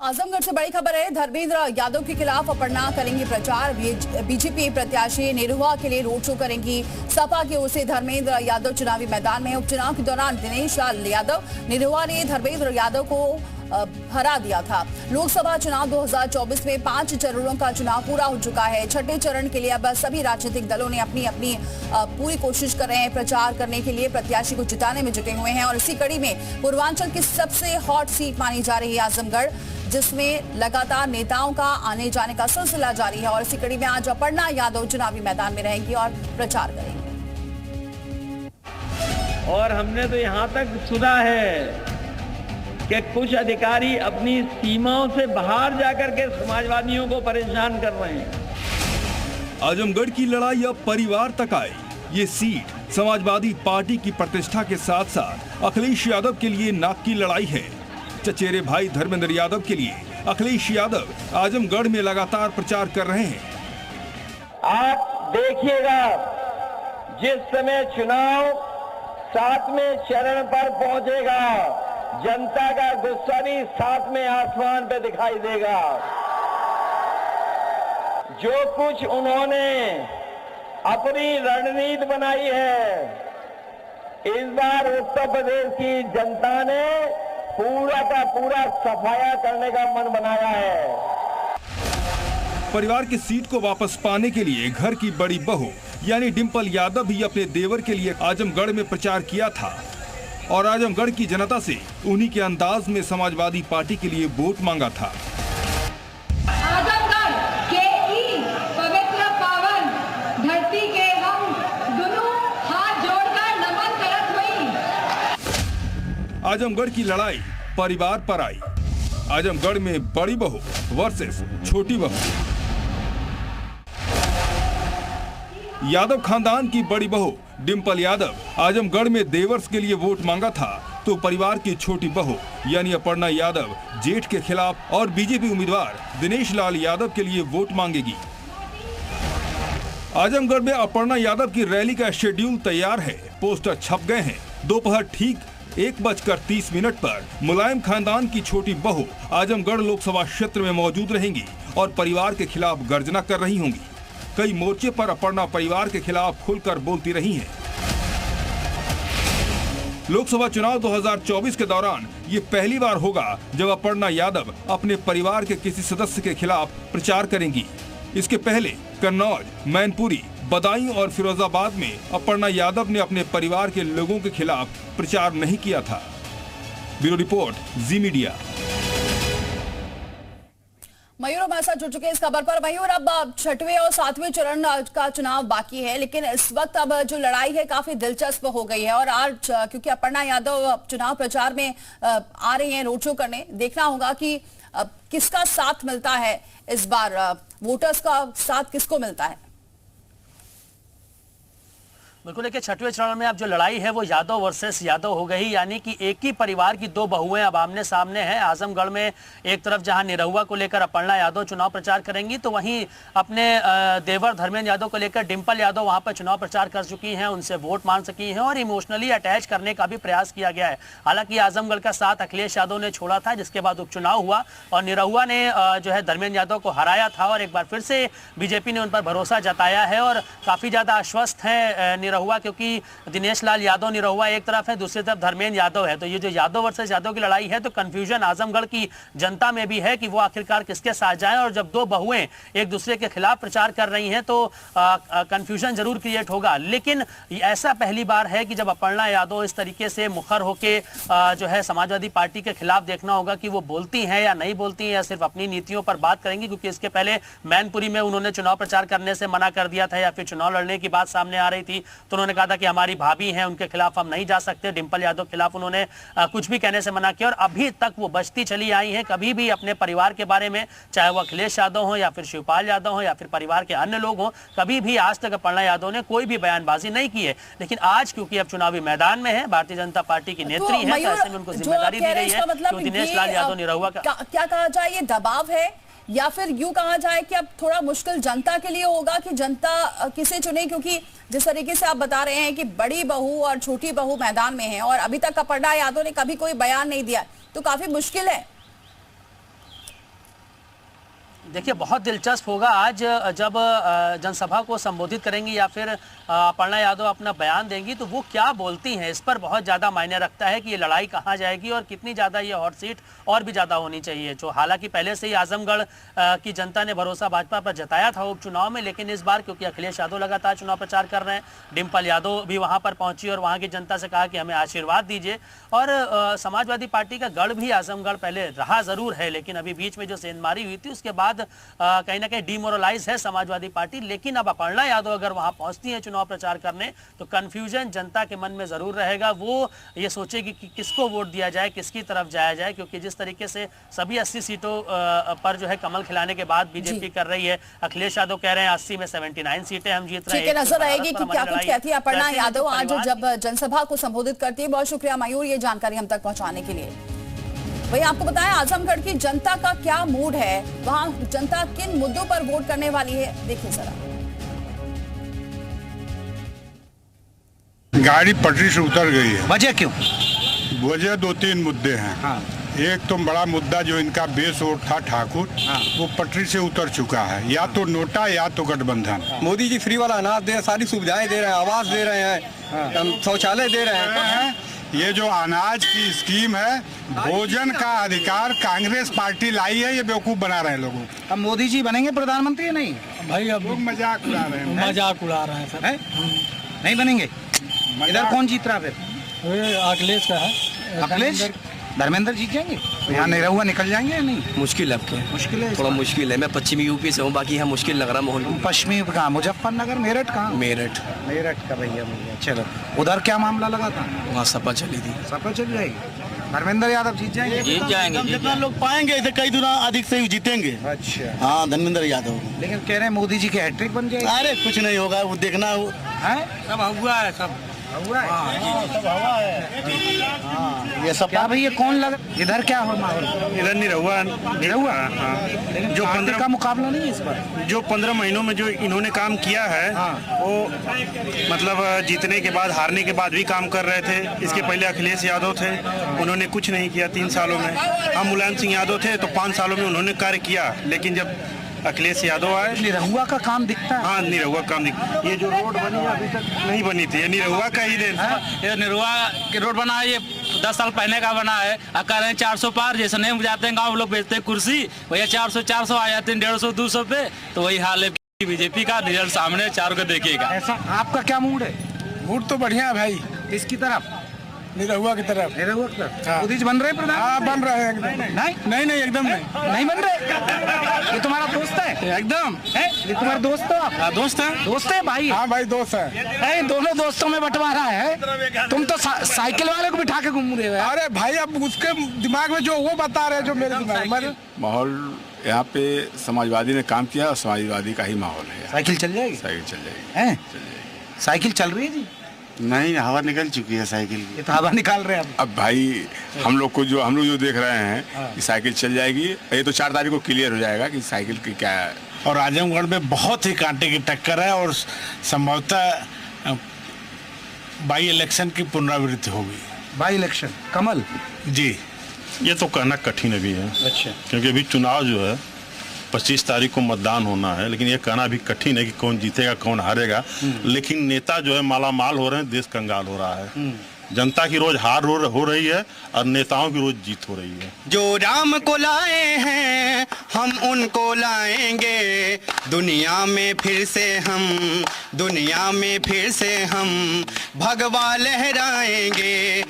आजमगढ़ से बड़ी खबर है। धर्मेंद्र यादव के खिलाफ अपर्णा करेंगी प्रचार। बीजेपी प्रत्याशी निरहुआ के लिए रोड शो करेंगी। सपा की ओर से धर्मेंद्र यादव चुनावी मैदान में। उपचुनाव के दौरान दिनेश लाल यादव निरहुआ ने धर्मेंद्र यादव को हरा दिया था। लोकसभा चुनाव 2024 में 5 चरणों का चुनाव पूरा हो चुका है। छठे चरण के लिए अब सभी राजनीतिक दलों ने अपनी अपनी पूरी कोशिश कर रहे हैं प्रचार करने के लिए, प्रत्याशी को जिताने में जुटे हुए हैं। और इसी कड़ी में पूर्वांचल की सबसे हॉट सीट मानी जा रही है आजमगढ़, जिसमें लगातार नेताओं का आने जाने का सिलसिला जारी है। और इसी कड़ी में आज अपर्णा यादव चुनावी मैदान में रहेंगी और प्रचार करेंगी। और हमने तो यहाँ तक सुना है कि कुछ अधिकारी अपनी सीमाओं से बाहर जाकर के समाजवादियों को परेशान कर रहे हैं। आजमगढ़ की लड़ाई अब परिवार तक आई। ये सीट समाजवादी पार्टी की प्रतिष्ठा के साथ साथ अखिलेश यादव के लिए नाक की लड़ाई है। चचेरे भाई धर्मेंद्र यादव के लिए अखिलेश यादव आजमगढ़ में लगातार प्रचार कर रहे हैं। आप देखिएगा, जिस समय चुनाव 7वें चरण पर पहुंचेगा, जनता का गुस्सा भी 7वें आसमान पे दिखाई देगा। जो कुछ उन्होंने अपनी रणनीति बनाई है, इस बार उत्तर प्रदेश की जनता ने पूरा का पूरा सफाया करने का मन बनाया है। परिवार की सीट को वापस पाने के लिए घर की बड़ी बहू यानी डिंपल यादव भी अपने देवर के लिए आजमगढ़ में प्रचार किया था और आजमगढ़ की जनता से उन्हीं के अंदाज में समाजवादी पार्टी के लिए वोट मांगा था। आजमगढ़ के ई पवित्र पावन धरती के हम दोनों हाथ जोड़कर नमन करत हुई। आजमगढ़ की लड़ाई परिवार पर आई। आजमगढ़ में बड़ी बहू वर्सेस छोटी बहू। यादव खानदान की बड़ी बहू डिंपल यादव आजमगढ़ में देवर्स के लिए वोट मांगा था, तो परिवार की छोटी बहू यानी अपर्णा यादव जेठ के खिलाफ और बीजेपी उम्मीदवार दिनेश लाल यादव के लिए वोट मांगेगी। आजमगढ़ में अपर्णा यादव की रैली का शेड्यूल तैयार है। पोस्टर छप गए हैं। दोपहर ठीक 1:30 पर मुलायम खानदान की छोटी बहू आजमगढ़ लोकसभा क्षेत्र में मौजूद रहेंगी और परिवार के खिलाफ गर्जना कर रही होंगी। कई मोर्चे पर अपर्णा परिवार के खिलाफ खुलकर बोलती रही हैं। लोकसभा चुनाव 2024 के दौरान ये पहली बार होगा जब अपर्णा यादव अपने परिवार के किसी सदस्य के खिलाफ प्रचार करेंगी। इसके पहले कन्नौज, मैनपुरी, बदायूं और फिरोजाबाद में अपर्णा यादव ने अपने परिवार के लोगों के खिलाफ प्रचार नहीं किया था। ब्यूरो रिपोर्ट, जी मीडिया। मयूर हमारे साथ जुड़ चुके हैं इस खबर पर। मयूर, अब 6वें और 7वें चरण का चुनाव बाकी है, लेकिन इस वक्त अब जो लड़ाई है काफी दिलचस्प हो गई है। और आज क्योंकि अपर्णा यादव चुनाव प्रचार में आ रही हैं रोड शो करने, देखना होगा कि किसका साथ मिलता है इस बार, वोटर्स का साथ किसको मिलता है। बिल्कुल, देखिए 6वें चरण में अब जो लड़ाई है वो यादव वर्सेस यादव हो गई, यानी कि एक ही परिवार की दो बहुएं अब आमने सामने हैं। आजमगढ़ में एक तरफ जहां निरहुआ को लेकर अपर्णा यादव चुनाव प्रचार करेंगी, तो वहीं अपने देवर धर्मेंद्र यादव को लेकर डिंपल यादव वहां पर चुनाव प्रचार कर चुकी हैं, उनसे वोट मांग सकी हैं और इमोशनली अटैच करने का भी प्रयास किया गया है। हालांकि आजमगढ़ का साथ अखिलेश यादव ने छोड़ा था, जिसके बाद उपचुनाव हुआ और निरहुआ ने जो है धर्मेंद्र यादव को हराया था और एक बार फिर से बीजेपी ने उन पर भरोसा जताया है और काफी ज्यादा आश्वस्त है निरहुआ, क्योंकि दिनेश लाल यादव निरहुआ एक तरफ है, दूसरी तरफ धर्मेंद्र यादव है। तो ये जो यादव वर्सेस यादव की लड़ाई है, तो कंफ्यूजन आजमगढ़ की जनता में भी है कि वो आखिरकार किसके साथ जाएं। और जब दो बहुएं एक दूसरे के खिलाफ प्रचार कर रही हैं तो कंफ्यूजन जरूर क्रिएट होगा। लेकिन ऐसा पहली बार है कि जब अपर्णा यादव इस तरीके से मुखर होके जो है समाजवादी पार्टी के खिलाफ, देखना होगा कि वो बोलती हैं या नहीं बोलती हैं या सिर्फ अपनी नीतियों पर बात करेंगी, क्योंकि इसके पहले मैनपुरी में उन्होंने चुनाव प्रचार करने से मना कर दिया था या फिर चुनाव लड़ने की बात सामने आ रही थी तो उन्होंने कहा था कि हमारी भाभी हैं, उनके खिलाफ हम नहीं जा सकते। डिंपल यादव के खिलाफ उन्होंने कुछ भी कहने से मना किया और अभी तक वो बचती चली आई हैं। कभी भी अपने परिवार के बारे में, चाहे वो अखिलेश यादव हो या फिर शिवपाल यादव हो या फिर परिवार के अन्य लोग हों, कभी भी आज तक अपर्णा यादव ने कोई भी बयानबाजी नहीं की है। लेकिन आज क्योंकि अब चुनावी मैदान में है, भारतीय जनता पार्टी की नेत्री है, तो ऐसे में उनको जिम्मेदारी दी गई है। दिनेश लाल यादव निरहुआ का क्या कहा जाए, ये दबाव है या फिर यूं कहा जाए कि अब थोड़ा मुश्किल जनता के लिए होगा कि जनता किसे चुने, क्योंकि जिस तरीके से आप बता रहे हैं कि बड़ी बहू और छोटी बहू मैदान में है और अभी तक अपर्णा यादव ने कभी कोई बयान नहीं दिया, तो काफी मुश्किल है। देखिए बहुत दिलचस्प होगा आज जब जनसभा को संबोधित करेंगी या फिर अपर्णा यादव अपना बयान देंगी तो वो क्या बोलती हैं, इस पर बहुत ज़्यादा मायने रखता है कि ये लड़ाई कहाँ जाएगी और कितनी ज़्यादा ये हॉट सीट और भी ज़्यादा होनी चाहिए। जो हालांकि पहले से ही आजमगढ़ की जनता ने भरोसा भाजपा पर जताया था उपचुनाव में, लेकिन इस बार क्योंकि अखिलेश यादव लगातार चुनाव प्रचार कर रहे हैं, डिम्पल यादव भी वहाँ पर पहुंची और वहाँ की जनता से कहा कि हमें आशीर्वाद दीजिए। और समाजवादी पार्टी का गढ़ भी आजमगढ़ पहले रहा ज़रूर है, लेकिन अभी बीच में जो सेंधमारी हुई थी उसके बाद कहीं ना कहीं डिमोरलाइज है समाजवादी पार्टी। लेकिन अब अपर्णा यादव अगर वहां पहुंचती है चुनाव प्रचार करने तो कंफ्यूजन जनता के मन में जरूर रहेगा। वो ये सोचेगी कि किसको वोट दिया जाए, किसकी तरफ जाया जाए, क्योंकि जिस तरीके से सभी 80 सीटों पर जो है कमल खिलाने के बाद बीजेपी कर रही है, अखिलेश यादव कह रहे हैं 80 में 79 सीटें हम जीत रहे हैं। ठीक है, नजर रहेगी कि क्या कुछ कहती है अपर्णा यादव आज जब जनसभा को संबोधित करती है। बहुत शुक्रिया मयूर ये जानकारी हम तक पहुंचाने के लिए। वही आपको बताएं आजमगढ़ की जनता का क्या मूड है, वहां जनता किन मुद्दों पर वोट करने वाली है, देखिए जरा। गाड़ी पटरी से उतर गई है। वजह क्यों? वजह 2-3 मुद्दे हैं। हाँ। एक तो बड़ा मुद्दा जो इनका बेस वोट था ठाकुर, वो पटरी से उतर चुका है। या तो नोटा या तो गठबंधन। मोदी जी फ्री वाला अनाज दे, सारी सुविधाएं दे रहे हैं, आवास दे रहे हैं, शौचालय दे रहे हैं। ये जो अनाज की स्कीम है, भोजन का अधिकार कांग्रेस पार्टी लाई है, ये बेवकूफ बना रहे हैं लोगों को। अब मोदी जी बनेंगे प्रधानमंत्री या नहीं? भाई अब लोग मजाक उड़ा रहे हैं। मजाक उड़ा रहे हैं सर। नहीं बनेंगे। इधर कौन जीत रहा फिर? अखिलेश का है। अखिलेश? धर्मेंद्र जीत जाएंगे? यहाँ निरहुआ निकल जाएंगे या नहीं? मुश्किल लगता है, मुश्किल है, थोड़ा मुश्किल है। मैं पश्चिमी यूपी से हूँ, बाकी यहाँ मुश्किल लग रहा माहौल। पश्चिमी कहाँ? मुजफ्फरनगर, मेरठ कहाँ? मेरठ का भैया। चलो, उधर क्या मामला लगा था? वहाँ सपा चली थी। सपा चल जाएगी। धर्मेंद्र यादव जीत जाएंगे? जीत जाएंगे। जितना लोग पाएंगे इसे कई गुना अधिक से जीतेंगे। अच्छा। हाँ, धर्मेंद्र यादव। लेकिन कह रहे हैं मोदी जी के हैट्रिक बन जाएगी। अरे कुछ नहीं होगा, वो देखना है। सब हुआ है, सब हुआ है। सब हवा है। ये सब क्या भैया कौन लगा? इधर क्या हो माहौल? इधर निरहुआ लेकिन जो 15 का मुकाबला नहीं है इस बार। जो 15 महीनों में जो इन्होंने काम किया है, वो मतलब जीतने के बाद, हारने के बाद भी काम कर रहे थे। इसके पहले अखिलेश यादव थे, उन्होंने कुछ नहीं किया 3 सालों में। हम मुलायम सिंह यादव थे तो 5 सालों में उन्होंने कार्य किया, लेकिन जब अखिलेश यादव आए, निरहुआ का काम दिखता है। हाँ, निरहुआ काम दिखता। ये जो रोड बनी है अभी तक नहीं बनी थी, ये निरहुआ का ही देन था। ये निरहुआ की रोड बना है, ये 10 साल पहले का बना है। अब कह रहे हैं 400 पार, जैसे नहीं जाते हैं गाँव लोग बेचते हैं कुर्सी, भैया 400 आ जाते हैं 150-200 पे। तो वही हाल है बीजेपी का। रिजल्ट सामने, 4 को देखिएगा। ऐसा आपका क्या मूड है? मूड तो बढ़िया है भाई। किसकी तरफ? निरहुआ की तरफ। निरहुआ की तरफ। मोदी जी बन रहे प्रधान? हाँ, बन रहे हैं एकदम। नहीं एकदम नहीं बन रहे। ये तुम्हारा दोस्त है? एकदम है? ये तुम्हारे दोस्त हो आप? दोस्त है। दोस्त है भाई? हाँ भाई, दोस्त है। दोनों दोस्तों में बंटवारा है। तुम तो साइकिल वाले को बिठा के घूम रहे हो। अरे भाई, अब उसके दिमाग में जो वो बता रहे हैं, जो मेरे दिमाग में। माहौल यहाँ पे समाजवादी ने काम किया और समाजवादी का ही माहौल है। साइकिल चल जाएगी? साइकिल चल जाएगी। हैं? साइकिल चल रही है जी? नहीं, हवा निकल चुकी है साइकिल की। ये तो हवा निकाल रहे हैं अब भाई हम लोग जो देख रहे हैं कि साइकिल चल जाएगी। ये तो 4 तारीख को क्लियर हो जाएगा कि साइकिल की क्या है। और आजमगढ़ में बहुत ही कांटे की टक्कर है और संभवतः बाई इलेक्शन की पुनरावृत्ति होगी। बाई इलेक्शन कमल जी, ये तो कहना कठिन अभी है। अच्छा। क्योंकि अभी चुनाव जो है 25 तारीख को मतदान होना है, लेकिन ये कहना भी कठिन है कि कौन जीतेगा कौन हारेगा। लेकिन नेता जो है माला माल हो रहे हैं, देश कंगाल हो रहा है। जनता की रोज हार हो रही है और नेताओं की रोज जीत हो रही है। जो राम को लाए हैं हम उनको लाएंगे, दुनिया में फिर से हम भगवा लहराएंगे।